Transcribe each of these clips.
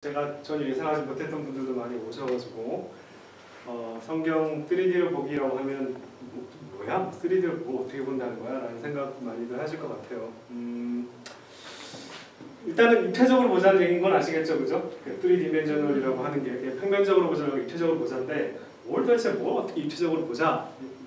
제가 전혀 예상하지 못했던 분들도 많이 오셔가지고 성경 3D로 보기라고 하면 뭐야? 3D로 뭐 어떻게 본다는 거야? 라는 생각 많이들 하실 것 같아요. 일단은 입체적으로 보자는 얘기인 건 아시겠죠? 그죠? 3디멘셔널이라고 하는 게 평면적으로 보자고 입체적으로 보자인데 뭘 도대체 뭐 어떻게 입체적으로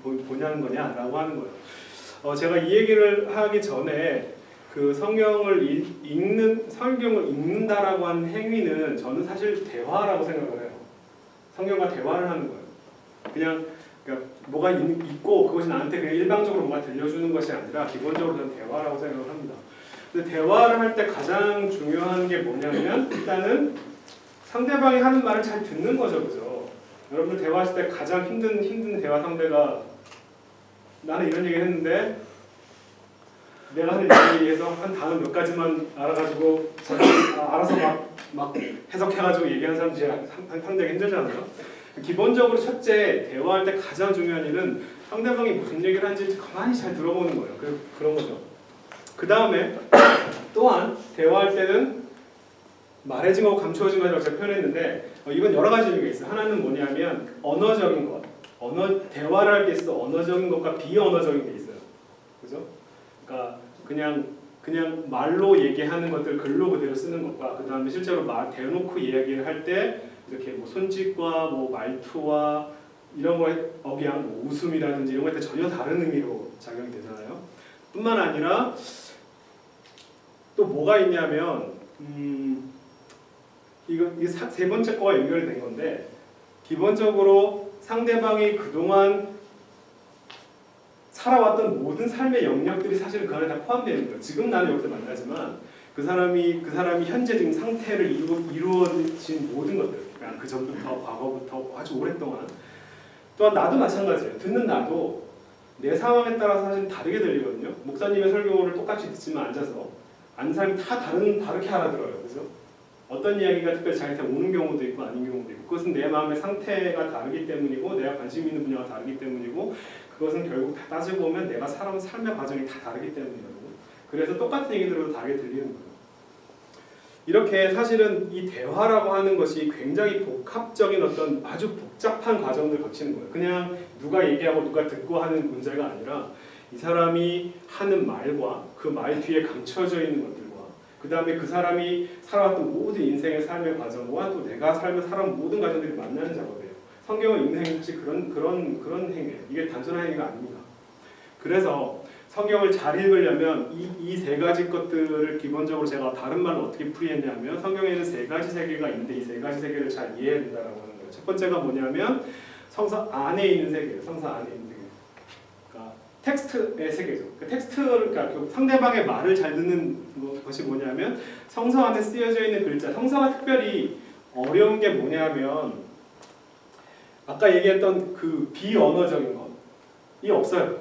보냐는 거냐라고 하는 거예요. 제가 이 얘기를 하기 전에 그 성경을 읽는다라고 하는 행위는 저는 사실 대화라고 생각을 해요. 성경과 대화를 하는 거예요. 그러니까 뭐가 있고 그것이 나한테 그냥 일방적으로 뭔가 들려주는 것이 아니라 기본적으로 저는 대화라고 생각을 합니다. 근데 대화를 할 때 가장 중요한 게 뭐냐면 일단은 상대방이 하는 말을 잘 듣는 거죠, 그죠? 여러분들 대화하실 때 가장 힘든 대화 상대가 나는 이런 얘기 했는데 내가 하는 얘기에서 한 단어 몇 가지만 알아가지고 알아서 막 해석해가지고 얘기하는 사람들이 상당히 힘들잖아요. 기본적으로 첫째 대화할 때 가장 중요한 일은 상대방이 무슨 얘기를 하는지 가만히 잘 들어보는 거예요. 그런 거죠. 그 다음에 또한 대화할 때는 말해진 거고 감추어진 거라고 제가 표현했는데 이건 여러 가지 의미가 있어요. 하나는 뭐냐면 언어적인 것. 대화를 할 때 있어서 언어적인 것과 비언어적인 게 있어요. 그죠? 그러니까 그냥 말로 얘기하는 것들 글로 그대로 쓰는 것과 그 다음에 실제로 대놓고 이야기를 할 때 이렇게 뭐 손짓과 뭐 말투와 이런 거에 억양, 뭐 웃음이라든지 이런 거에 전혀 다른 의미로 작용이 되잖아요. 뿐만 아니라 또 뭐가 있냐면 이게 세 번째 거와 연결된 건데 기본적으로 상대방이 그동안 살아왔던 모든 삶의 영역들이 사실 그 안에 다 포함되어 있는 거예요. 지금 나는 여기서 만나지만 그 사람이 현재 지금 상태를 이루어진 모든 것들, 그러니까 그 전부터 과거부터 아주 오랫동안. 또한 나도 마찬가지예요. 듣는 나도 내 상황에 따라서 사실 다르게 들리거든요. 목사님의 설교를 똑같이 듣지만 앉아서 아는 사람이 다 다르게 알아들어요. 그죠? 어떤 이야기가 특별히 자기한테 오는 경우도 있고 아닌 경우도 있고 그것은 내 마음의 상태가 다르기 때문이고 내가 관심 있는 분야가 다르기 때문이고 그것은 결국 다 따지고 보면 내가 살아온 삶의 과정이 다 다르기 때문이거든요. 그래서 똑같은 얘기 들어도 다르게 들리는 거예요. 이렇게 사실은 이 대화라고 하는 것이 굉장히 복합적인 어떤 아주 복잡한 과정들을 거치는 거예요. 그냥 누가 얘기하고 누가 듣고 하는 문제가 아니라 이 사람이 하는 말과 그 말 뒤에 감춰져 있는 것들과 그 다음에 그 사람이 살아왔던 모든 인생의 삶의 과정과 또 내가 살아온 모든 과정들이 만나는 작업이에요. 성경을 읽는 행위 사실 그런 행위예요. 이게 단순한 행위가 아닙니다. 그래서 성경을 잘 읽으려면 이 세 가지 것들을 기본적으로 제가 다른 말로 어떻게 풀이했냐면 성경에는 세 가지 세계가 있는데 이 세 가지 세계를 잘 이해해야 된다라고 하는 거예요. 첫 번째가 뭐냐면 성서 안에 있는 세계예요. 성서 안에 있는 세계. 그러니까 텍스트의 세계죠. 그러니까 상대방의 말을 잘 듣는 것이 뭐냐면 성서 안에 쓰여져 있는 글자. 성서가 특별히 어려운 게 뭐냐면 아까 얘기했던 그 비언어적인 것이 없어요.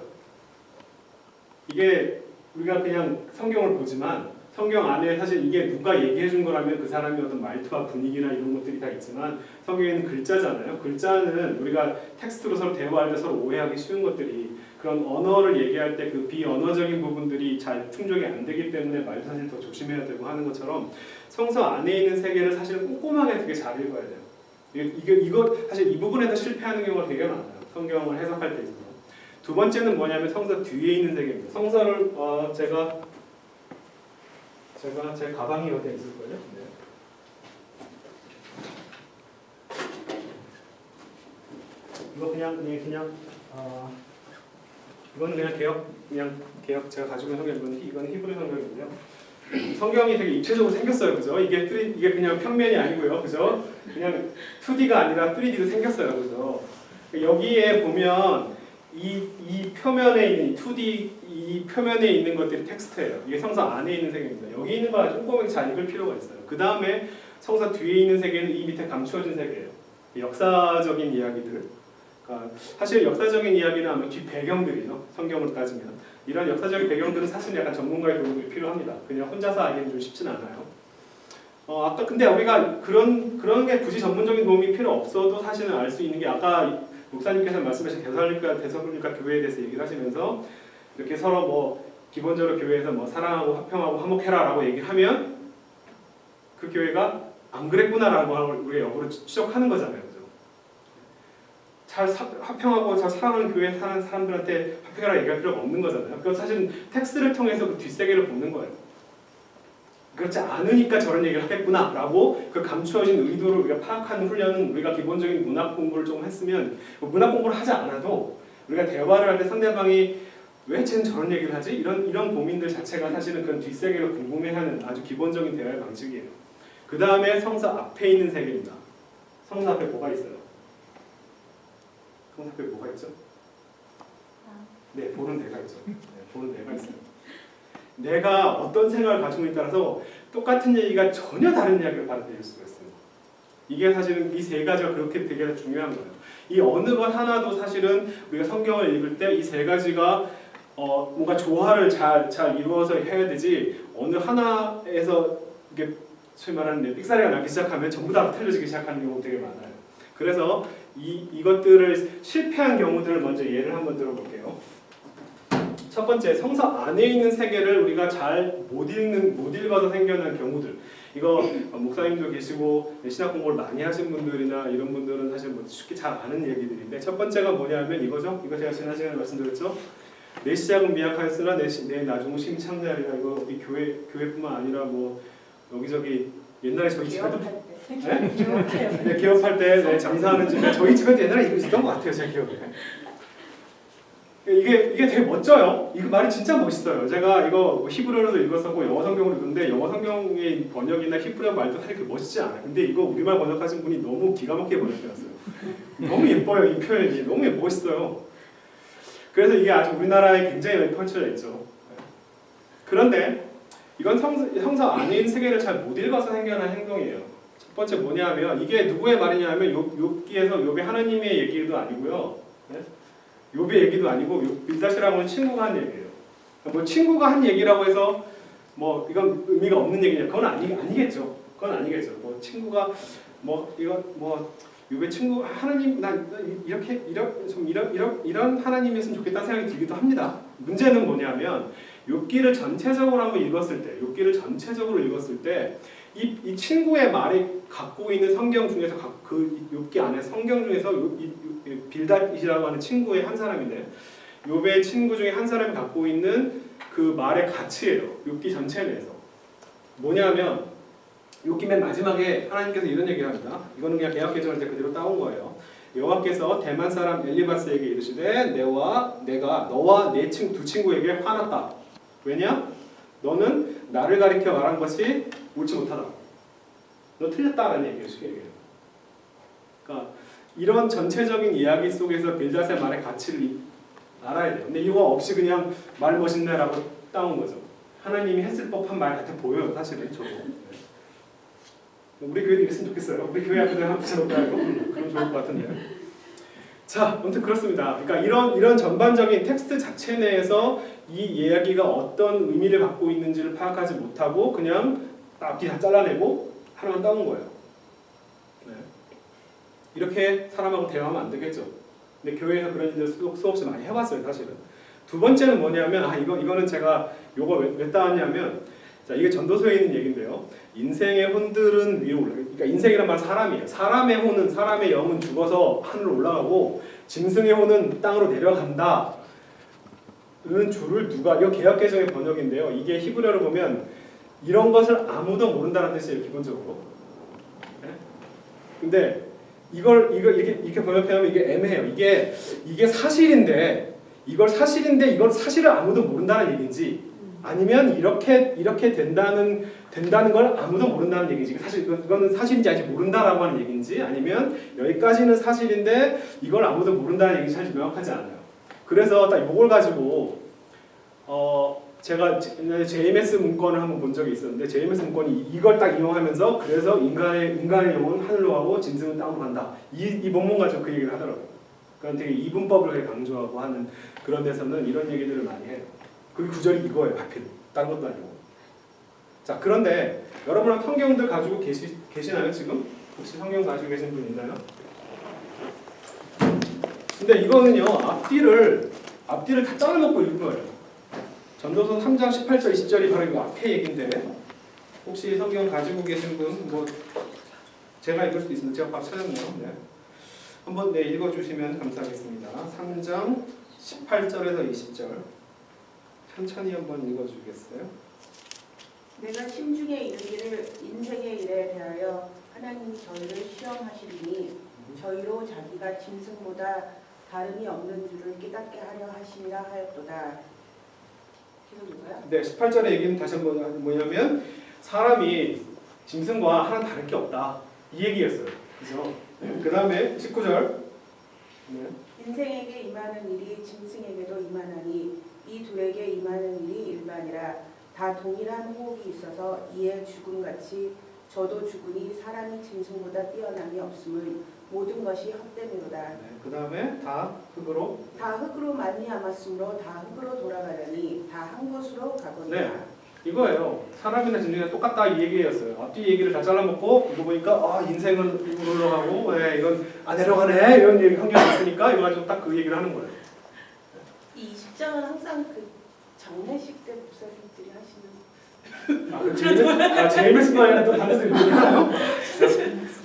이게 우리가 그냥 성경을 보지만 성경 안에 사실 이게 누가 얘기해 준 거라면 그 사람의 어떤 말투와 분위기나 이런 것들이 다 있지만 성경에는 글자잖아요. 글자는 우리가 텍스트로 서로 대화할 때 서로 오해하기 쉬운 것들이 그런 언어를 얘기할 때 그 비언어적인 부분들이 잘 충족이 안 되기 때문에 말도 사실 더 조심해야 되고 하는 것처럼 성서 안에 있는 세계를 사실 꼼꼼하게 되게 잘 읽어야 돼요. 이거 사실 이 부분에서 실패하는 경우가 되게 많아요. 성경을 해석할 때 있어서. 두 번째는 뭐냐면 성서 뒤에 있는 세계입니다. 성서를 제가 제 가방이 어디에 있을걸요? 네. 이거 그냥 이거는 그냥 개혁 제가 가지고 있는 성경 이건 히브리 성경이고요. 성경이 되게 입체적으로 생겼어요, 그죠? 이게 그냥 평면이 아니고요, 그죠? 그냥 2D가 아니라 3D로 생겼어요, 그죠? 여기에 보면 이 표면에 있는 2D 이 표면에 있는 것들이 텍스트예요. 이게 성서 안에 있는 세계입니다. 여기 있는 걸 꼼꼼하게 잘 읽을 필요가 있어요. 그 다음에 성서 뒤에 있는 세계는 이 밑에 감추어진 세계예요. 역사적인 이야기들. 그러니까 사실 역사적인 이야기는 아마 뒷 배경들이죠. 성경으로 따지면 이런 역사적인 배경들은 사실 약간 전문가의 도움이 필요합니다. 그냥 혼자서 알기는 좀 쉽진 않아요. 아까 근데 우리가 그런 게 굳이 전문적인 도움이 필요 없어도 사실은 알 수 있는 게 아까 목사님께서 말씀하신 데살로니가 교회에 대해서 얘기를 하시면서 이렇게 서로 뭐 기본적으로 교회에서 뭐 사랑하고 화평하고 화목해라라고 얘기를 하면 그 교회가 안 그랬구나라고 우리가 역으로 추적하는 거잖아요. 그죠? 잘 화평하고 잘 사랑하는 교회에 사는 사람들한테 화평하라 얘기할 필요가 없는 거잖아요. 그건 사실은 텍스트를 통해서 그 뒷세계를 보는 거예요. 그렇지 않으니까 저런 얘기를 하겠구나라고 그 감추어진 의도를 우리가 파악하는 훈련은 우리가 기본적인 문학 공부를 좀 했으면 문학 공부를 하지 않아도 우리가 대화를 할 때 상대방이 왜 쟤는 저런 얘기를 하지? 이런 고민들 자체가 사실은 그런 뒷세계를 궁금해하는 아주 기본적인 대화의 방식이에요. 그 다음에 성서 앞에 있는 세계입니다. 성서 앞에 뭐가 있어요? 성서 앞에 뭐가 있죠? 네, 보는 내가 있죠. 네, 보는 내가 있어요. 내가 어떤 생각을 가지고 있냐에 따라서 똑같은 얘기가 전혀 다른 이야기를 받아들일 수가 있어요. 이게 사실은 이 세 가지가 그렇게 되게 중요한 거예요. 이 어느 것 하나도 사실은 우리가 성경을 읽을 때 이 세 가지가 뭔가 조화를 잘 이루어서 해야 되지 어느 하나에서 이게 소위 말하는 삑사리가 나기 시작하면 전부 다 틀려지기 시작하는 경우가 되게 많아요. 그래서 이것들을 실패한 경우들을 먼저 예를 한번 들어볼게요. 첫 번째, 성서 안에 있는 세계를 우리가 잘 못 읽어서 생겨난 경우들. 이거 목사님도 계시고 신학 공부를 많이 하신 분들이나 이런 분들은 사실 뭐 쉽게 잘 아는 얘기들인데 첫 번째가 뭐냐면 이거죠. 이거 제가 지난 시간에 말씀드렸죠. 내 시작은 미약하였으나 내 나중은 심창자리라. 이거 이 교회뿐만 아니라 뭐 여기저기 옛날에 저희 집에도 네, 개업할 때 장사하는 집에 저희 집에도 옛날에 이거 있었던 것 같아요. 제 기억에. 이게 되게 멋져요. 이거 말이 진짜 멋있어요. 제가 이거 히브리어로도 읽었었고 영어 성경으로 읽었는데 영어 성경의 번역이나 히브리어 말도 사실 그렇게 멋있지 않아요. 근데 이거 우리말 번역하신 분이 너무 기가 막히게 번역해놨어요. 너무 예뻐요. 이 표현이 너무 멋있어요. 그래서 이게 아주 우리나라에 굉장히 많이 펼쳐져 있죠. 그런데 이건 성서 안에 있는 세계를 잘 못 읽어서 생겨난 행동이에요. 첫 번째 뭐냐면 이게 누구의 말이냐면 욥기에서 욥의 하나님의 얘기도 아니고요. 네? 욥의 얘기도 아니고 빌닷이라고 하는 친구가 한 얘기예요. 뭐 친구가 한 얘기라고 해서 뭐 이건 의미가 없는 얘기냐? 그건 아니겠죠. 그건 아니겠죠. 뭐 친구가 뭐 이건 뭐 욥의 친구 하나님 난 이런 하나님이었으면 좋겠다는 생각이 들기도 합니다. 문제는 뭐냐면 욥기를 전체적으로 한번 읽었을 때 이 친구의 말이 갖고 있는 성경 중에서 그 욥기 안에 성경 중에서 빌닷이라고 하는 친구의 한 사람인데 욥의 친구 중에 한 사람이 갖고 있는 그 말의 가치예요. 욥기 전체 내에서 뭐냐면 욥기 맨 마지막에 하나님께서 이런 얘기를 합니다. 이거는 그냥 개역개정할 때 그대로 따온 거예요. 여호와께서 대만 사람 엘리바스에게 이르시되 내가 너와 내 두 친구에게 화났다. 왜냐? 너는 나를 가리켜 말한 것이 옳지 못하다. 너 틀렸다라는 얘기예요. 쉽게 얘기해요. 그러니까 이런 전체적인 이야기 속에서 빌닷의 말의 가치를 알아야 돼요. 근데 이거 없이 그냥 말 멋있네라고 따온 거죠. 하나님이 했을 법한 말 같아 보여요. 사실은 저도. 우리 교회도 이랬으면 좋겠어요. 우리 교회 앞에다 한번 붙여놓을까요? 그럼 좋을 것 같은데. 자, 아무튼 그렇습니다. 그러니까 이런 전반적인 텍스트 자체 내에서 이 이야기가 어떤 의미를 갖고 있는지를 파악하지 못하고 그냥 앞뒤 다 잘라내고 하나만 따온 거예요. 네. 이렇게 사람하고 대화하면 안 되겠죠. 근데 교회에서 그런 일들 수없이 많이 해봤어요, 사실은. 두 번째는 뭐냐면 이거는 제가 요거 왜 따왔냐면 자, 이게 전도서에 있는 얘기인데요. 인생의 혼들은 위로 올라가. 그러니까 인생이란 말은 사람이에요. 사람의 영은 죽어서 하늘로 올라가고 짐승의 혼은 땅으로 내려간다. 는 줄을 누가 이거 개역개정의 번역인데요. 이게 히브리어로 보면 이런 것을 아무도 모른다는 뜻이에요. 기본적으로. 네? 근데 이걸 이렇게 번역하면 이게 애매해요. 이게 사실인데 이걸 사실을 아무도 모른다는 얘기인지 아니면 이렇게 된다는 걸 아무도 모른다는 얘기인지 사실 이거는 사실인지 아직 모른다라고 하는 얘기인지 아니면 여기까지는 사실인데 이걸 아무도 모른다는 얘기인지 사실 명확하지 않아요. 그래서 딱 이걸 가지고 제가 JMS 문건을 한번 본 적이 있었는데 JMS 문건이 이걸 딱 이용하면서 그래서 인간의 영혼은 하늘로 가고 짐승은 땅으로 간다. 이 본문 가지고 그 얘기를 하더라고요. 그러니까 되게 이분법을 강조하고 하는 그런 데서는 이런 얘기들을 많이 해요. 그 구절이 이거예요. 하필 다른 것도 아니고. 자, 그런데 여러분 성경들 가지고 계시나요 지금? 혹시 성경 가지고 계신 분 있나요? 근데 이거는요 앞뒤를 다 잘라놓고 읽은 거예요. 전도서 3장 18절 20절이 바로 이 앞에 얘기인데 혹시 성경 가지고 계신 분 뭐 제가 읽을 수도 있습니다. 제가 밥 찾았네요. 네. 한번 네, 읽어주시면 감사하겠습니다. 3장 18절에서 20절 천천히 한번 읽어주겠어요? 내가 심중에 이르기를 인생의 일에 대하여 하나님이 저희를 시험하시리니 저희로 자기가 짐승보다 다름이 없는 줄을 깨닫게 하려 하심이라 하였도다. 계속 읽어요? 네, 18절의 얘기는 다시 한번 뭐냐면 사람이 짐승과 하나는 다를 게 없다. 이 얘기였어요. 그죠? 그 다음에 19절. 네. 인생에게 임하는 일이 짐승에게도 임하나니 이 둘에게 임하는 일이 일반이라 다 동일한 호흡이 있어서 이에 죽음같이 저도 죽으니 사람이 짐승보다 뛰어남이 없음을 모든 것이 헛됨이로다. 네, 그 다음에 다 흙으로. 다 흙으로 말미암았으므로 다 흙으로 돌아가려니 다 한 곳으로 가거니와. 네. 이거예요. 사람이나 짐승이랑 똑같다 이 얘기였어요. 앞뒤 얘기를 다 잘라먹고 이거 보니까 아 인생은 이거 올라가고 네, 이건 안 내려가네 이런 얘기 환경이 있으니까 이거 가지고 딱 그 얘기를 하는 거예요. 이 20장은 항상 그 장례식 때 목사님들이 하시는. 제임스 바이는 또 다른 데서 얘기하나요?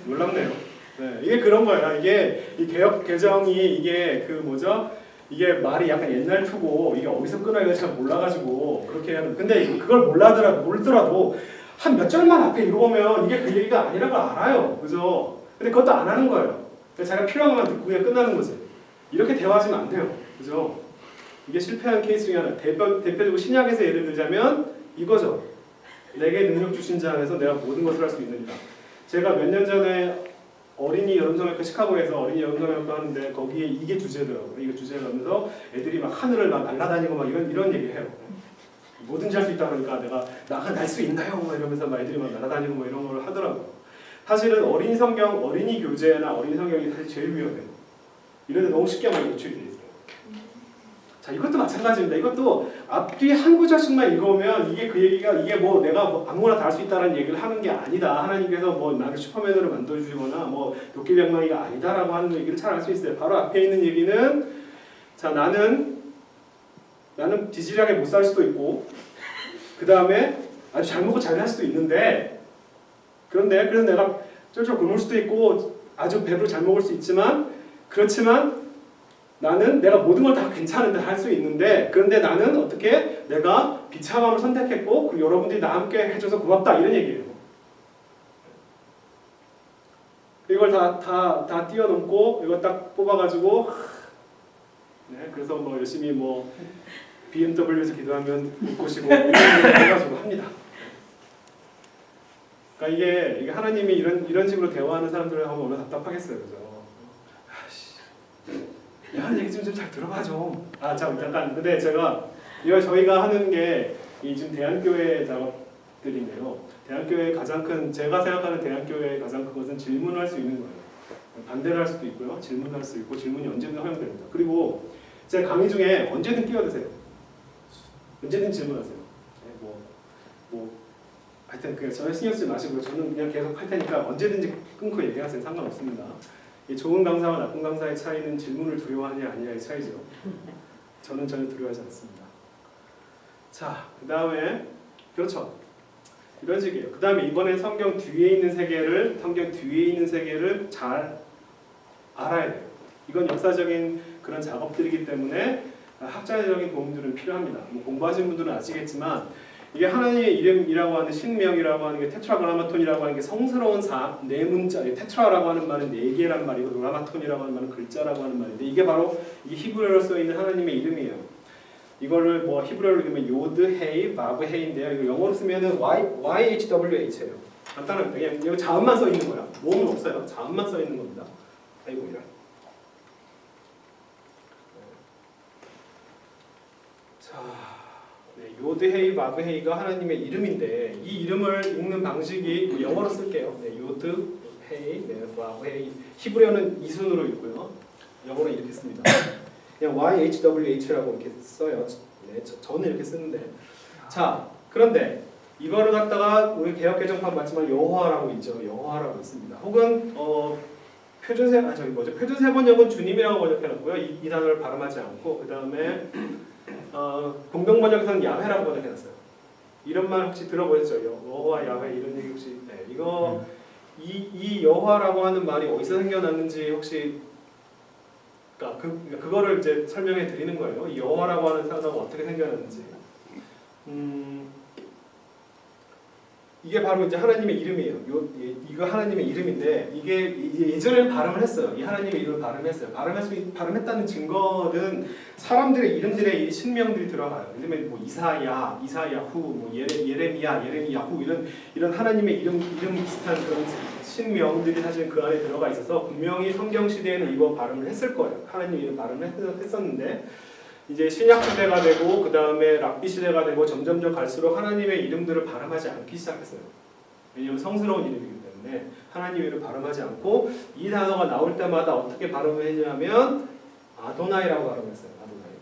놀랍네요. 네, 이게 그런 거예요. 이게 이 개혁 개정이 이게 그 뭐죠? 이게 말이 약간 옛날 투고 이게 어디서 끊어야 될지 잘 몰라가지고 그렇게 하는. 근데 그걸 몰라더라도 한 몇 절만 앞에 읽어보면 이게 그 얘기가 아니라는 걸 알아요. 그죠? 근데 그것도 안 하는 거예요. 자기가 필요한 것만 듣고 그냥 끝나는 거지. 이렇게 대화하시면 안 돼요. 그죠? 이게 실패한 케이스 중에 하나. 대표적으로 신약에서 예를 들자면 이거죠. 내게 능력 주신 자 안에서 내가 모든 것을 할 수 있느니라. 제가 몇 년 전에 어린이 여름성형외과 시카고에서 어린이 여름성형외과 하는데 거기에 이게 주제더라고요. 이게 주제가 하면서 애들이 막 하늘을 막 날아다니고 막 이런 얘기해요. 뭐든지 할 수 있다 그러니까 내가 날 수 있나요? 막 이러면서 막 애들이 막 날아다니고 막 이런 걸 하더라고요. 사실은 어린이 교재나 어린이 성경이 사실 제일 위험해요. 이런데 너무 쉽게 많이 노출이 돼 있어요. 자, 이것도 마찬가지입니다. 이것도 앞뒤 한 구절씩만 읽으면 이게 그 얘기가 이게 뭐 내가 뭐 아무거나 다 할 수 있다는 얘기를 하는 게 아니다. 하나님께서 뭐 나를 슈퍼맨으로 만들어주시거나 뭐 도끼병망이가 아니다라고 하는 얘기를 잘 알 수 있어요. 바로 앞에 있는 얘기는 자 나는 지질하게 못 살 수도 있고 그 다음에 아주 잘 먹고 잘 살 수도 있는데 그런데 그래서 내가 쫄쫄 굶을 수도 있고 아주 배부르게 잘 먹을 수 있지만 그렇지만 나는 내가 모든 걸 다 괜찮은데 할 수 있는데 그런데 나는 어떻게 내가 비참함을 선택했고 그리고 여러분들이 나 함께 해줘서 고맙다 이런 얘기예요. 이걸 다 뛰어넘고 이거 딱 뽑아가지고 네 그래서 뭐 열심히 뭐 BMW에서 기도하면 웃고 쉬고 이런 얘기를 해가지고 합니다. 그러니까 이게 하나님이 이런 식으로 대화하는 사람들을 하면 얼마나 답답하겠어요, 그죠? 야, 하는 얘기 좀 잘 들어봐 좀. 잠깐. 근데 이거 저희가 하는 게 이 지금 대한교회 작업들인데요. 대한교회 제가 생각하는 대한교회의 가장 큰 것은 질문할 수 있는 거예요. 반대를 할 수도 있고요, 질문할 수 있고 질문이 언제든 허용됩니다. 그리고 제 강의 중에 언제든 끼어드세요. 언제든 질문하세요. 네, 하여튼 전혀 신경 쓰지 마시고요. 저는 그냥 계속 할 테니까 언제든지 끊고 얘기하세요. 상관없습니다. 이 좋은 강사와 나쁜 강사의 차이는 질문을 두려워하느냐 아니냐의 차이죠. 저는 전혀 두려워하지 않습니다. 자, 그 다음에 그렇죠. 이런 식이에요. 그 다음에 이번에 성경 뒤에 있는 세계를 잘 알아야 돼요. 이건 역사적인 그런 작업들이기 때문에 학자적인 도움들은 필요합니다. 뭐 공부하신 분들은 아시겠지만 이게 하나님의 이름이라고 하는 신명이라고 하는 게 테트라그라마톤이라고 하는 게 성스러운 네 문자, 테트라라고 하는 말은 네 개란 말이고 그라마톤이라고 하는 말은 글자라고 하는 말인데 이게 바로 히브리어로 써 있는 하나님의 이름이에요. 이거를 뭐 히브리어로 읽으면 요드, 헤이, 바브, 헤이인데요. 이거 영어로 쓰면은 YHWH예요. 간단합니다. 그냥 여기 자음만 써 있는 거야. 모음은 없어요. 자음만 써 있는 겁니다. 아이고 이런. 자. 요드 헤이 바브 헤이가 하나님의 이름인데 이 이름을 읽는 방식이 영어로 쓸게요. 네, 요드 헤이, 바브 헤이. 히브리어는 이순으로 읽고요. 영어로 이렇게 씁니다. 그냥 YHWH라고 이렇게 써요. 네, 저는 이렇게 쓰는데. 자, 그런데 이거를 갖다가 우리 개역개정판 맞지만 여호와라고 있죠. 여호와라고 있습니다. 혹은 표준 세번역은 주님이라고 번역해놨고요. 이 단어를 발음하지 않고 그 다음에 공동 번역에서는 야훼라고 번역해놨어요. 이런 말 혹시 들어보셨죠? 여호와 야훼 이런 얘기 혹시? 네, 이거 이 여호와라고 하는 말이 어디서 생겨났는지 혹시 그러니까 그거를 이제 설명해 드리는 거예요. 이 여호와라고 하는 단어가 어떻게 생겨났는지. 이게 바로 이제 하나님의 이름이에요. 이거 하나님의 이름인데 이게 예전에는 발음을 했어요. 이 하나님의 이름을 발음했어요. 발음했다는 증거는 사람들의 이름들의 이 신명들이 들어가요. 예를 들면 뭐 이사야후, 뭐 예레미야후 이런 하나님의 이름 비슷한 그런 신명들이 사실 그 안에 들어가 있어서 분명히 성경 시대에는 이거 발음을 했을 거예요. 하나님 이름 발음을 했었는데. 이제 신약 시대가 되고 그 다음에 랍비 시대가 되고 점점점 갈수록 하나님의 이름들을 발음하지 않기 시작했어요. 왜냐하면 성스러운 이름이기 때문에 하나님 이름을 발음하지 않고 이 단어가 나올 때마다 어떻게 발음을 했냐면 아도나이라고 발음했어요. 아도나이.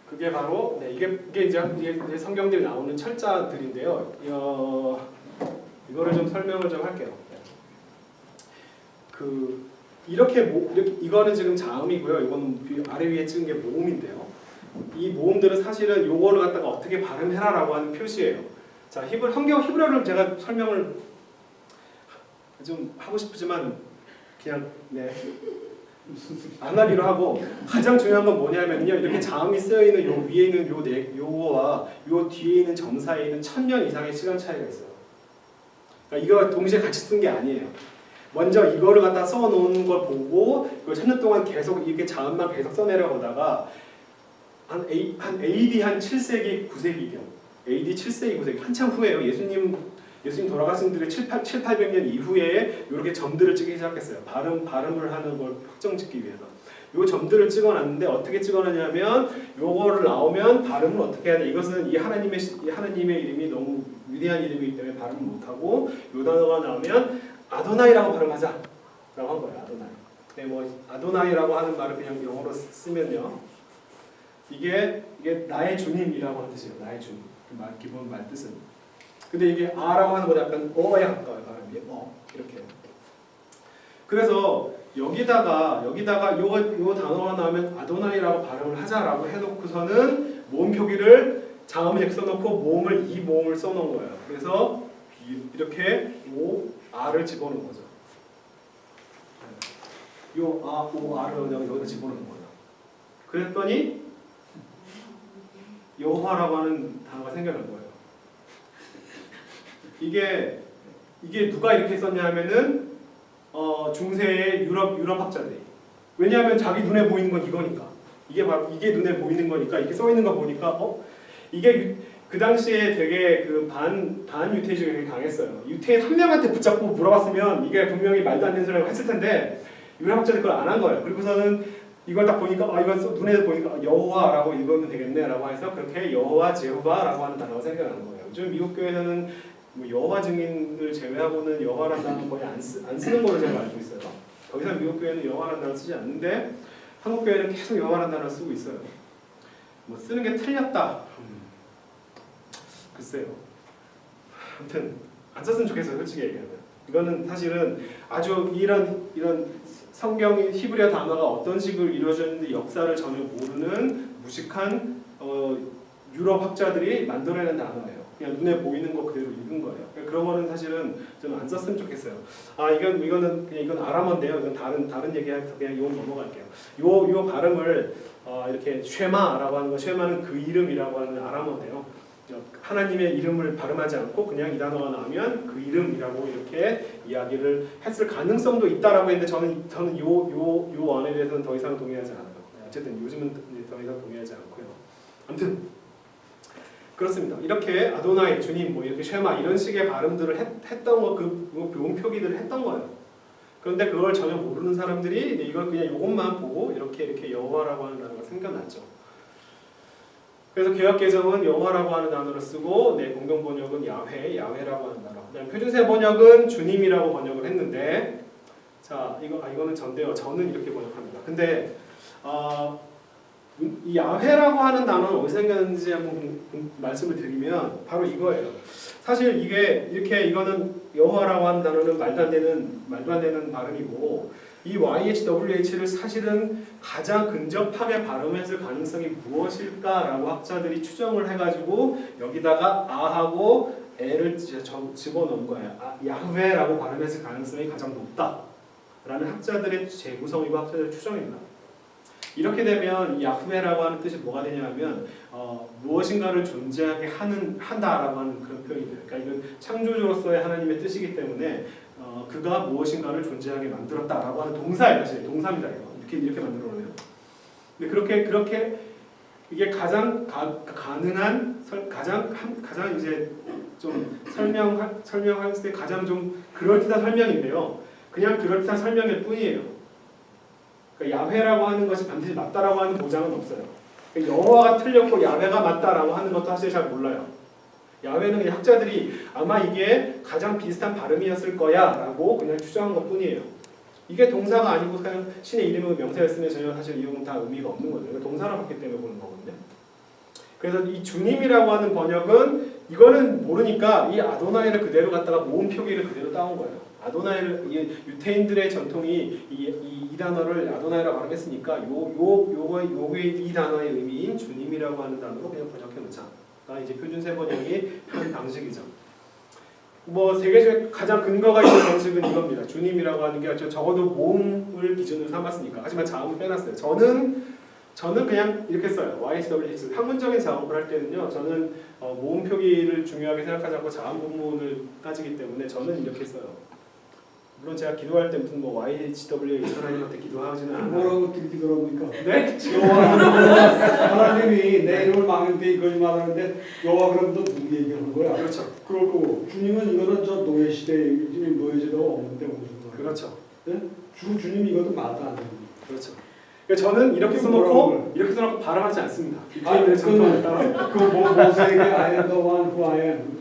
그게 바로 이게 이제 성경들이 나오는 철자들인데요. 이거를 좀 설명을 좀 할게요. 이거는 지금 자음이고요. 이거는 아래 위에 찍은 게 모음인데요. 이 모음들은 사실은 요거를 갖다가 어떻게 발음해라라고 하는 표시예요. 자, 히브리어를 제가 설명을 좀 하고 싶지만 그냥 안 하기로 하고 가장 중요한 건 뭐냐면요. 이렇게 자음이 쓰여 있는 요 위에 있는 요거와 요 뒤에 있는 점사에 있는 1000년 이상의 시간 차이가 있어요. 그러니까 이거 동시에 같이 쓴 게 아니에요. 먼저 이거를 갖다 써놓은 걸 보고 이걸 찾는 동안 계속 이렇게 자음만 계속 써내려오다가 한 AD 한 7세기 9세기경 AD 7세기 9세기 한참 후에요. 예수님 돌아가신 분들의 700년 이후에 이렇게 점들을 찍기 시작했어요. 발음을 하는 걸 확정짓기 위해서. 요 점들을 찍어놨는데 어떻게 찍어놨냐면 요거를 나오면 발음을 어떻게 해야 돼? 이것은 이 하나님의 이름이 너무 위대한 이름이기 때문에 발음을 못하고 요 단어가 나오면 아도나이라고 발음하자 라고 한 거예요. 아도나이. 네, 뭐 아도나이라고 하는 말을 그냥 영어로 쓰면요. 이게 나의 주님이라고 하는 뜻이에요. 나의 주님. 기본 말 뜻은. 근데 이게 아라고 하는 거 약간 어에 가까워요. 발음이. 이렇게. 그래서 여기다가 요 단어가 나오면 아도나이라고 발음을 하자라고 해놓고서는 모음 표기를 자음을 이렇게 써놓고 이 모음을 써놓은 거예요. 그래서 이렇게 아를 집어넣은 거죠. 아를 여기다 집어넣은 거예요. 그랬더니 여호와라고 하는 단어가 생겨난 거예요. 이게 누가 이렇게 썼냐면은 중세의 유럽 학자들이. 왜냐하면 자기 눈에 보이는 건 이거니까. 이게 눈에 보이는 거니까 이렇게 써 있는 거 보니까 이게 그 당시에 되게 그 반유태주의가 되게 강했어요. 유태인 한 명한테 붙잡고 물어봤으면 이게 분명히 말도 안 되는 소리라고 했을 텐데 유럽학자들이 그걸 안 한 거예요. 그리고서는 이걸 딱 보니까 이거 눈에 보니까 여호와라고 읽으면 되겠네라고 해서 그렇게 여호와 제호바라고 하는 단어가 생겨나는 거예요. 요즘 미국 교회에서는 뭐 여호와 증인을 제외하고는 여호와라는 단어 거의 안 쓰는 걸로 제가 알고 있어요. 더 이상 미국 교회는 여호와라는 단어 쓰지 않는데 한국 교회는 계속 여호와라는 단어를 쓰고 있어요. 뭐 쓰는 게 틀렸다. 글쎄요. 아무튼 안 썼으면 좋겠어요. 솔직히 얘기하면. 이거는 사실은 아주 이런 성경의 히브리어 단어가 어떤 식으로 이루어졌는지 역사를 전혀 모르는 무식한 유럽 학자들이 만들어낸 단어예요. 그냥 눈에 보이는 거 그대로 읽은 거예요. 그러니까 그런 거는 사실은 저는 안 썼으면 좋겠어요. 이건 아람어인데요. 이건 다른 얘기해서 그냥 이건 넘어갈게요. 요 발음을 이렇게 쉐마라고 하는 거, 쉐마는 그 이름이라고 하는 아람어인데요. 하나님의 이름을 발음하지 않고 그냥 이 단어가 나오면 그 이름이라고 이렇게 이야기를 했을 가능성도 있다라고 했는데 저는 요 원에 대해서는 더 이상 동의하지 않아요. 어쨌든 요즘은 더 이상 동의하지 않고요. 아무튼 그렇습니다. 이렇게 아도나이 주님 뭐 이렇게 쉐마 이런 식의 발음들을 했던 거 그 교훈 표기들을 했던 거예요. 그런데 그걸 전혀 모르는 사람들이 이걸 그냥 이것만 보고 이렇게 여호와라고 하는 단어가 생겨났죠. 그래서 개역개정은 여호와라고 하는 단어를 쓰고 공동 번역은 야훼라고 하는 단어. 그다음 표준세 번역은 주님이라고 번역을 했는데, 자 이거는 전데요. 저는 이렇게 번역합니다. 근데 이 야훼라고 하는 단어는 어디서 생겼는지 한번 말씀을 드리면 바로 이거예요. 사실 이거는 여호와라고 하는 단어는 말도 안 되는 발음이고. 이 YHWH를 사실은 가장 근접하게 발음했을 가능성이 무엇일까라고 학자들이 추정을 해가지고 여기다가 아하고 에를 집어넣은 거예요. 야훼라고 발음했을 가능성이 가장 높다라는 학자들의 재구성이고 학자들의 추정입니다. 이렇게 되면 이 야훼라고 하는 뜻이 뭐가 되냐면 무엇인가를 존재하게 한다라고 하는 그런 표현이에요. 그러니까 이건 창조주로서의 하나님의 뜻이기 때문에 그가 무엇인가를 존재하게 만들었다라고 하는 동사예요. 사실 동사입니다. 이거 이렇게 만들어 놓으면. 근데 그렇게 이게 가장 가능한 가장 이제 좀 설명할 때 가장 좀 그럴듯한 설명인데요. 그냥 그럴듯한 설명일 뿐이에요. 그러니까 야훼라고 하는 것이 반드시 맞다라고 하는 보장은 없어요. 그러니까 여호와가 틀렸고 야훼가 맞다라고 하는 것도 사실 잘 몰라요. 야훼는 그냥 학자들이 아마 이게 가장 비슷한 발음이었을 거야라고 그냥 추정한 것뿐이에요. 이게 동사가 아니고 그냥 신의 이름의 명사였으면 전혀 사실 이건 다 의미가 없는 거죠. 그러니까 동사로 봤기 때문에 보는 거거든요. 그래서 이 주님이라고 하는 번역은 이거는 모르니까 이 아도나이를 그대로 갖다가 모음 표기를 그대로 따온 거예요. 아도나이를 유태인들의 전통이 이 단어를 아도나이라고 발음했으니까 요거의 이 단어의 의미인 주님이라고 하는 단어로 그냥 번역해 놓자가 이제 표준세 번역이 한 방식이죠. 뭐 세계적 가장 근거가 있는 방식은 이겁니다. 주님이라고 하는 게 적어도 모음을 기준으로 삼았으니까. 하지만 자음을 빼놨어요. 저는 그냥 이렇게 써요. YSWX. 학문적인 작업을 할 때는요. 저는 모음 표기를 중요하게 생각하지 않고 자음 본문을 따지기 때문에 저는 이렇게 써요. 물론 제가 기도할 때 무슨 뭐 YHWH 하나님한테 기도하지는 않아요. 뭐라고 기도합니까? 네? 하나님이 내 이름을 막는 게 거짓말하는데 여호와 그럼 너 누구 얘기하는 거야? 그렇죠. 그럴 거고 주님은 이거는 저 노예 시대에 노예 제도가 없는데 무슨 거야? 그렇죠. 네? 주님 이것도 말도 안 됩니다. 그렇죠. 그러니까 저는 이렇게 써놓고 발음하지 않습니다. 유태인들의 전통에 따라서. 그 모세에게 I am the one who I am.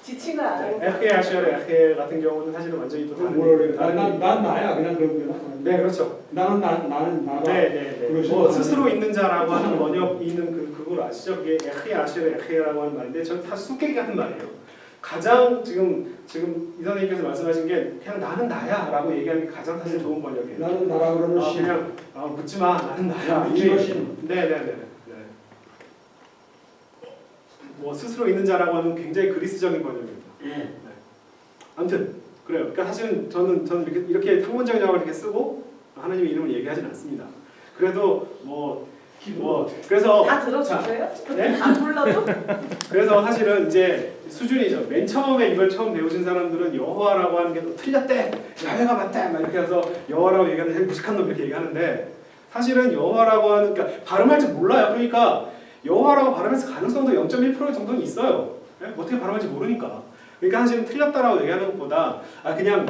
지칭을 안 하고 에헤 아시아르 에헤 같은 경우는 사실은 완전히 또 다른 뭐라 그래? 난 나야 그냥 그런 거야. 네 그렇죠. 나는 나다. 네네네. 뭐 스스로 있는 자라고 하는 번역 있는 그걸 아시죠? 그게 에헤 아시아르 에헤라고 하는 말인데 저는 사실 숙객이 같은 말이에요. 가장 지금 이 선생님께서 말씀하신 게 그냥 나는 나야라고 얘기하는 게 가장 사실 좋은 번역이에요. 나는 나라 그러는 신. 그냥 묻지 마 나는 나야. 묻지 신. 네네네. 뭐 스스로 있는 자라고 하는 굉장히 그리스적인 번역입니다. 네. 아무튼 그래요. 그러니까 사실은 저는 이렇게 학문적인 작업을 이렇게 쓰고 하나님의 이름을 얘기하진 않습니다. 그래도 그래서 다 들어주세요? 네? 안 불러도? 그래서 사실은 이제 수준이죠. 맨 처음에 이걸 처음 배우신 사람들은 여호와라고 하는 게 또 틀렸대, 야훼가 맞다, 막 이렇게 해서 여호와라고 얘기하는 제일 무식한 놈 이렇게 얘기하는데 사실은 여호와라고 하는 그러니까 발음할 줄 몰라요. 그러니까 여호와라고 발음했을 가능성도 0.1% 정도는 있어요. 네? 어떻게 발음할지 모르니까. 그러니까 사실은 틀렸다라고 얘기하는 것보다 그냥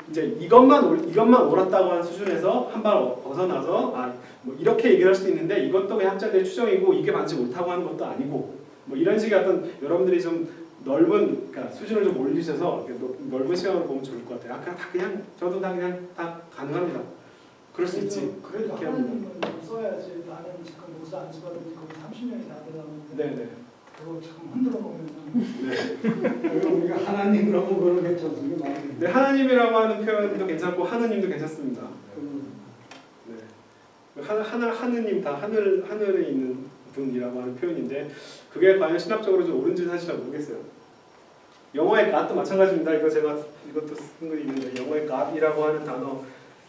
이제 이것만 옳았다고 하는 수준에서 한 발 벗어나서 뭐 이렇게 얘기할 수도 있는데 이것도 그냥 학자들의 추정이고 이게 반드시 옳다고 하는 것도 아니고 뭐 이런 식의 어떤 여러분들이 좀 넓은 그러니까 수준을 좀 올리셔서 넓은 시각으로 보면 좋을 것 같아요. 그냥 저도 다 가능합니다. 그럴 수 있지. 그래도 하나님은 써야지. 나는 지금 목사 안 집어든지 거기 30년이 다 되었는데 네네. 그거 참 흔들어 보면 네. 우리가 하나님이라고 그러는 괜찮습니다. 네, 하나님이라고 하는 표현도 괜찮고 하느님도 괜찮습니다. 네. 하느님 다 하늘에 있는 분이라고 하는 표현인데 그게 과연 신학적으로 좀 옳은지 사실 잘 모르겠어요. 영어의 God도 마찬가지입니다. 이것도 쓴 거 있는데 영어의 God이라고 하는 단어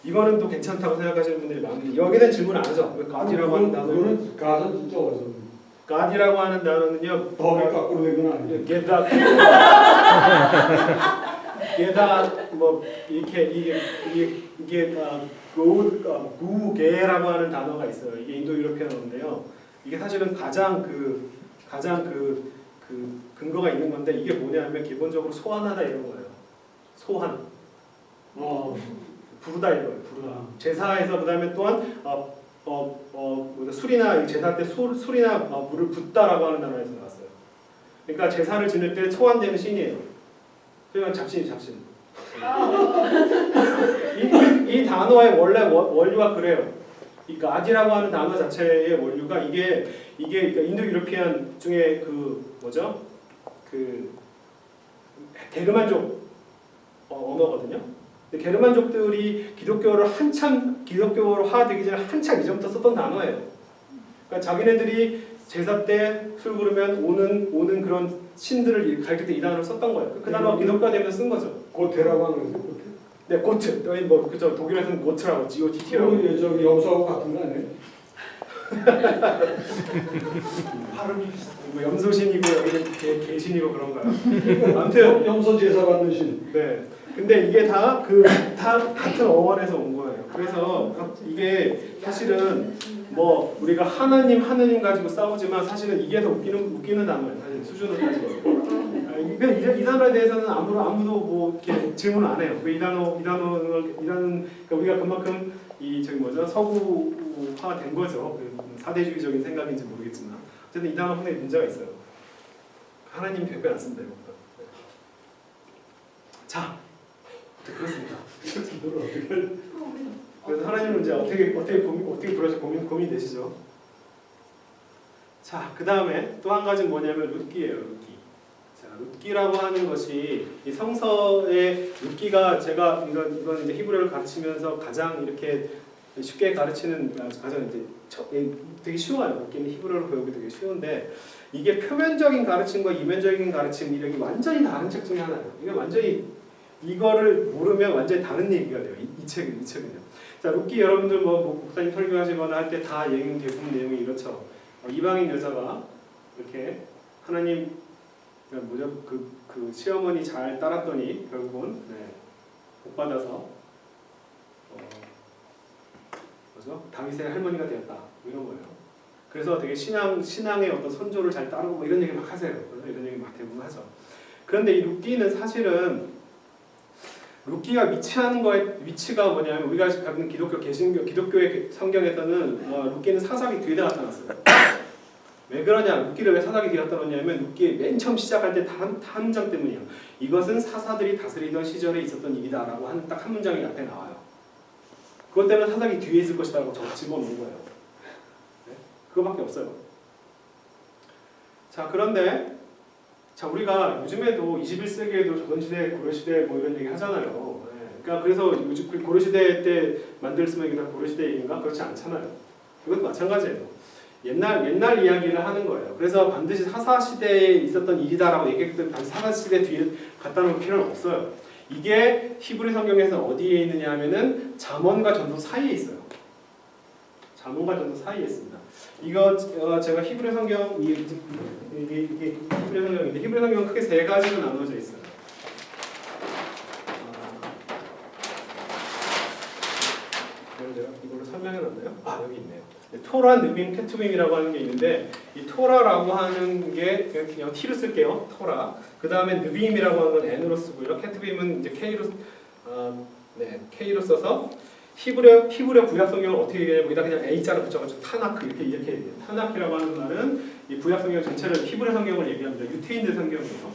이거는 또 괜찮다고 생각하시는 분들이 많은데 여기는 질문 안 하죠. 왜 God이라고 하는 단어? 그거는 God은 진짜 어려워. God이라고 하는 단어는요. 더하기 거꾸로 된 건 아니에요. 게다 뭐 이게 구게라고 하는 단어가 있어요. 이게 인도 유럽피아노인데요. 이게 사실은 가장 근거가 있는 건데 이게 뭐냐면 기본적으로 소환하다 이런 거예요. 소환. 부르다 이거예요. 부르다. 제사에서 그다음에 또한 술이나 제사 때 술이나 물을 붓다라고 하는 단어에서 나왔어요. 그러니까 제사를 지낼 때 소환되는 신이에요. 그러니까 잡신. 이 단어의 원래 원류가 그래요. 이 가디라고 하는 단어 자체의 원류가 이게 그러니까 인도 유로피안 중에 게르만족 언어거든요. 근데 게르만족들이 기독교로 화되기 전에 한참 이전부터 썼던 단어예요. 그러니까 자기네들이 제사 때 술 부르면 오는 그런 신들을 가리킬 때 이 단어를 썼던 거예요. 그 단어가 기독교가 되면서 쓴 거죠. 고태라고 하는 거죠. 고태. 네, 고트. 여기 뭐 그죠? 독일에서는 고트라고 GOTT라고. 저기 염소하고 같은 거 아니에요? 발음이 비슷해. 뭐 염소신이고 여기는 개신이고 그런가요? 아무튼 염소 제사 받는 신. 네. 근데 이게 다 같은 어원에서 온 거예요. 그래서 이게 사실은 뭐 우리가 하나님 가지고 싸우지만 사실은 이게 더 웃기는 단어예요. 사실 수준을 따지면. 이 단어에 대해서는 아무도 뭐 이렇게 질문을 안 해요. 이 단어는 그러니까 우리가 그만큼 이 저기 뭐죠 서구화 된 거죠. 그 사대주의적인 생각인지 모르겠지만 어쨌든 이 단어 상당히 문제가 있어요. 하나님 별거 안 씁니다. 이거. 자, 그렇습니다. 그래서 하나님은 이제 어떻게 부르셔 고민 되시죠? 자, 그 다음에 또 한 가지 뭐냐면 룻기예요. 룻기. 자, 룻기라고 하는 것이 이 성서의 룻기가 제가 이건 이제 히브리어를 가르치면서 가장 이렇게 쉽게 가르치는 가장 이제 되게 쉬워요. 룻기는 히브리어로 배우기 되게 쉬운데 이게 표면적인 가르침과 이면적인 가르침 이력이 완전히 다른 책 중에 하나예요. 이게 완전히 이거를 모르면 완전히 다른 얘기가 돼요. 이 책은요. 자, 룻기 여러분들 뭐 목사님 설교하시거나 할 때 다 대부분 내용이 이렇죠. 이방인 여자가 이렇게 하나님 뭐죠? 그 시어머니 잘 따랐더니 결국은 복 받아서 뭐죠? 다윗의 할머니가 되었다. 이런 거예요. 그래서 되게 신앙의 어떤 선조를 잘 따르고 뭐 이런 얘기 막 하세요. 이런 얘기 막 대부분 하죠. 그런데 이 룻기는 사실은 룻기가 위치가 뭐냐면 우리가 갖는 기독교의 성경에서는 룻기는 사사기 뒤에다 갖다 놨어요. 왜 그러냐? 룻기를 왜 사사기 뒤에 갖다 놓냐면 룻기 맨 처음 시작할 때 한 문장 때문이에요. 이것은 사사들이 다스리던 시절에 있었던 일이다라고 하는 딱 한 문장이 앞에 나와요. 그것 때문에 사사기 뒤에 있을 것이다라고 집어넣은 거예요. 네? 그거밖에 없어요. 자, 그런데 자, 우리가 요즘에도 21세기에도 조선시대, 고려시대 뭐 이런 얘기 하잖아요. 그러니까 그래서 요즘 고려시대 때 만들었으면 이게 다 고려시대 얘기인가? 그렇지 않잖아요. 이것도 마찬가지예요. 옛날 이야기를 하는 거예요. 그래서 반드시 사사시대에 있었던 일이다라고 얘기했을 때 반드시 사사시대 뒤에 갖다 놓을 필요는 없어요. 이게 히브리 성경에서 어디에 있느냐 하면은 잠언과 전서 사이에 있어요. 잠언과 전서 사이에 있습니다. 이거 제가 히브리 성경 이게 히브리 성경인데 히브리 성경은 크게 세 가지로 나눠져 있어요. 이걸로 설명해놨나요? 여기 있네요. 토라, 느빔, 케투빔이라고 하는 게 있는데 이 토라라고 하는 게 그냥 T로 쓸게요. 토라. 그 다음에 느빔이라고 하는 건 N으로 쓰고요. 케투빔은 이제 K로 써서 히브리어 구약 성경을 어떻게 얘기하냐면 여기다 그냥 A자를 붙여가지고 타나크 이렇게 얘기해요. 타나크라고 하는 말은 이 구약 성경 전체를 히브리 성경을 얘기합니다. 유태인들 성경이에요.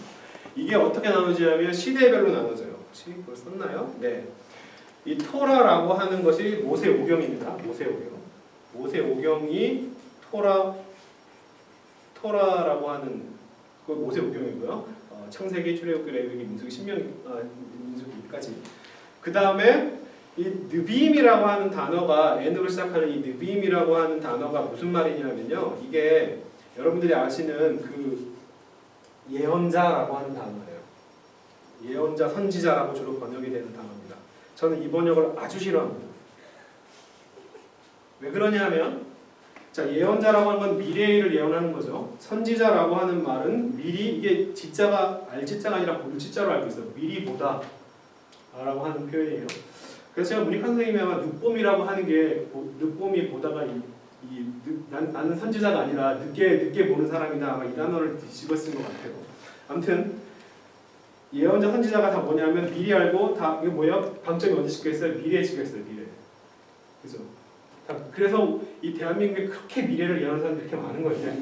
이게 어떻게 나누지냐면 시대별로 나눠져요. 혹시 그걸 썼나요? 네. 이 토라라고 하는 것이 모세오경입니다. 모세오경이 토라라고 하는 그 모세오경이고요. 창세기, 출애굽기, 레위기, 민수기, 민수기까지. 그 다음에 이 느빔이라고 하는 단어가 N으로 시작하는 이 느빔이라고 하는 단어가 무슨 말이냐면요. 이게 여러분들이 아시는 그 예언자라고 하는 단어예요. 예언자, 선지자라고 주로 번역이 되는 단어입니다. 저는 이 번역을 아주 싫어합니다. 왜 그러냐면 자, 예언자라고 하는 건 미래의 일을 예언하는 거죠. 선지자라고 하는 말은 미리 이게 지자가 알지자가 아니라 볼지자로 알고 있어요. 미리 보다 라고 하는 표현이에요. 그래서 제가 문익환 선생님이 아마 늑봄이라고 하는 게 늑봄이 보다가 나는 선지자가 아니라 늦게 보는 사람이다 아마 이 단어를 뒤집어 쓴 것 같아요. 아무튼 예언자 선지자가 다 뭐냐면 미리 알고 다 이게 뭐야? 방점이 어디 찍혀있어요? 미래에 찍혀있어요. 미래. 그죠? 그래서 이 대한민국에 그렇게 미래를 예언하는 사람들이 이렇게 많은 거예요.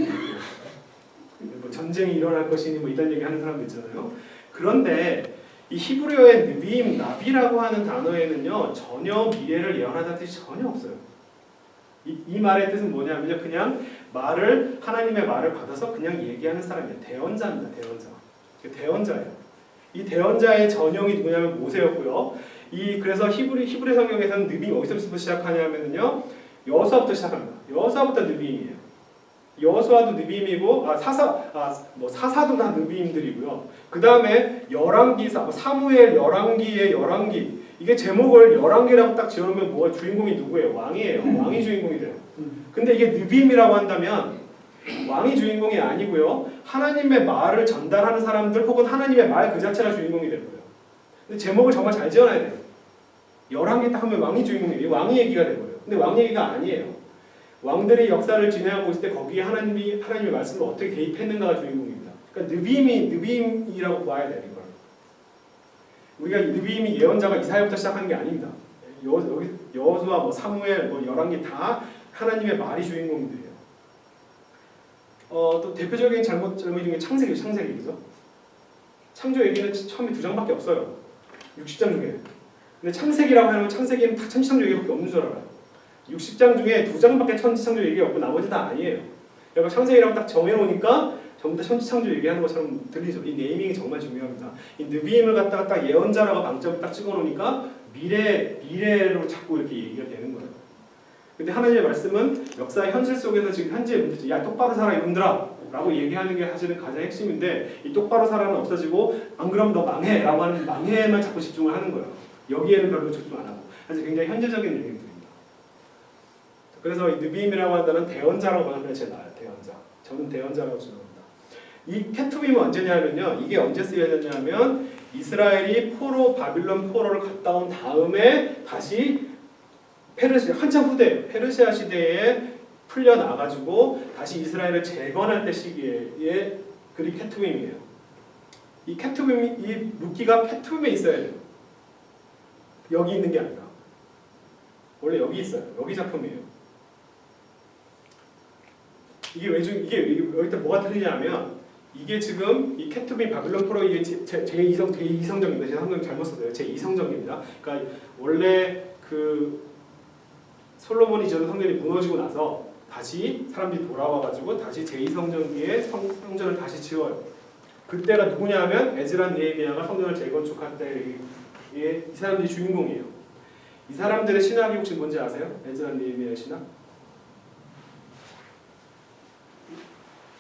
뭐 전쟁이 일어날 것이니 뭐 이런 얘기 하는 사람도 있잖아요. 그런데 이 히브리어의 느빔, 나비라고 하는 단어에는요 전혀 미래를 예언하다는 뜻이 전혀 없어요. 이 말의 뜻은 뭐냐면요 그냥 하나님의 말을 받아서 그냥 얘기하는 사람이에요. 대언자입니다. 대언자예요. 이 대언자의 전형이 누구냐면 모세였고요. 그래서 히브리 성경에서는 느빔이 어디서부터 시작하냐면요 여호수아부터 시작합니다. 여호수아부터 느빔이에요. 여호수아도 느비임이고 사사도 다 느비임들이고요. 그 다음에 열왕기사, 사무엘 열왕기의 열왕기, 이게 제목을 열왕기라고 딱 지어놓으면 뭐가 주인공이 누구예요? 왕이에요. 왕이 주인공이 돼요. 근데 이게 느비임이라고 한다면 왕이 주인공이 아니고요. 하나님의 말을 전달하는 사람들 혹은 하나님의 말 그 자체가 주인공이 되는 거예요. 근데 제목을 정말 잘 지어놔야 돼요. 열왕기 딱 하면 왕이 주인공이에요. 왕이 얘기가 되는 거예요. 근데 왕 얘기가 아니에요. 왕들이 역사를 진행하고 있을 때 거기에 하나님의 말씀을 어떻게 개입했는가가 주인공입니다. 그러니까 느비임이라고 봐야 돼요. 이걸. 우리가 느비임이 예언자가 이사야부터 시작하는 게 아닙니다. 여호수아, 사무엘, 열왕기 다 하나님의 말이 주인공들이에요. 또 대표적인 잘못 중에 창세기, 그죠? 창조 얘기는 처음에 2장밖에 없어요. 60장 중에. 근데 창세기라고 하면 창세기는 다 천지창조 얘기밖에 없는 줄 알아요. 60장 중에 2장밖에 천지창조 얘기가 없고 나머지 다 아니에요. 그러니까 창세기라고 딱 정해놓으니까 전부 다 천지창조 얘기하는 것처럼 들리죠. 이 네이밍이 정말 중요합니다. 이 느비임을 갖다가 딱 예언자라고 방점을 딱 찍어놓으니까 미래로 자꾸 이렇게 얘기가 되는 거예요. 근데 하나님의 말씀은 역사의 현실 속에서 지금 현재의 문제죠. 야 똑바로 살아 이놈들아 라고 얘기하는 게 사실은 가장 핵심인데 이 똑바로 살아는 없어지고 안 그럼 너 망해 라고 하는 망해에만 자꾸 집중을 하는 거예요. 여기에는 별로 집중 안 하고 사실 굉장히 현재적인 얘기들입니다. 그래서 이 느비임이라고 한다는 대언자라고 하는 게 나아요. 대언자. 저는 대언자라고 생각합니다. 이 케투빔은 언제냐면요. 이게 언제 쓰여졌냐면 이스라엘이 바빌론 포로를 갔다 온 다음에 다시 페르시아 한참 후대 페르시아 시대에 풀려 나가지고 다시 이스라엘을 재건할 때 시기에 그리 케투빔이에요. 이 케투빔 이 룻기가 케투빔에 있어야 돼요. 여기 있는 게 아니라 원래 여기 있어요. 여기 작품이에요. 이게 여기 뭐가 틀리냐면 이게 지금 이 케투빔 바빌론 포로 이게 제2성정입니다. 제가 한번 잘못 썼어요. 제2성정입니다. 그러니까 원래 그 솔로몬이 지은 성전이 무너지고 나서 다시 사람들이 돌아와가지고 다시 제2성전기에 성전을 다시 지어요. 그때가 누구냐면 에즈라 느헤미야가 성전을 재건축할 때에 이 사람들이 주인공이에요. 이 사람들의 신학이 혹시 뭔지 아세요? 에즈라 느헤미야의 신학?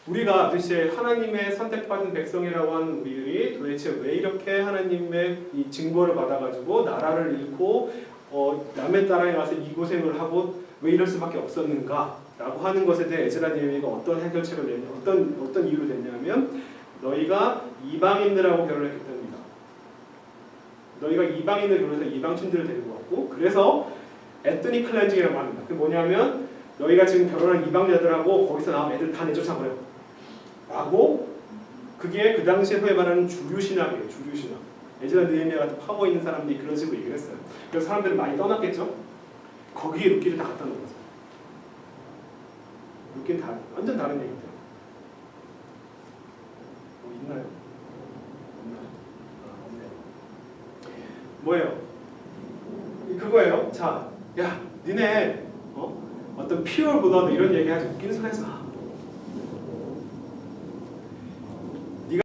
우리가 도대체 하나님의 선택받은 백성이라고 하는 우리들이 도대체 왜 이렇게 하나님의 이 징벌을 받아가지고 나라를 잃고 남의 나라에 가서 이 고생을 하고 왜 이럴 수밖에 없었는가라고 하는 것에 대해 에즈라 느헤미야가 어떤 해결책을 냈냐, 어떤 이유로 냈냐면 너희가 이방인들하고 결혼했기 때문이다. 너희가 이방인을 결혼해서 이방신들을 데리고 왔고 그래서 에트닉 클렌징이라고 합니다. 그게 뭐냐면 너희가 지금 결혼한 이방자들하고 거기서 나온 애들 다 내쫓아버려. 라고 그게 그 당시에 소위 말하는 주류신학이에요. 주류신학. 에즈라 느헤미야 같은 파워 있는 사람들이 그런 식으로 얘기를 했어요. 그래서 사람들은 많이 떠났겠죠? 거기에 룻기를 다 갖다 놓은 거죠. 룻기는 다 완전 다른 얘기죠. 뭐 있나요? 없나요? 없네요. 뭐예요? 그거예요. 자, 야, 니네 어떤 피어블러드 이런 얘기하지 웃기는 소리 하지 마.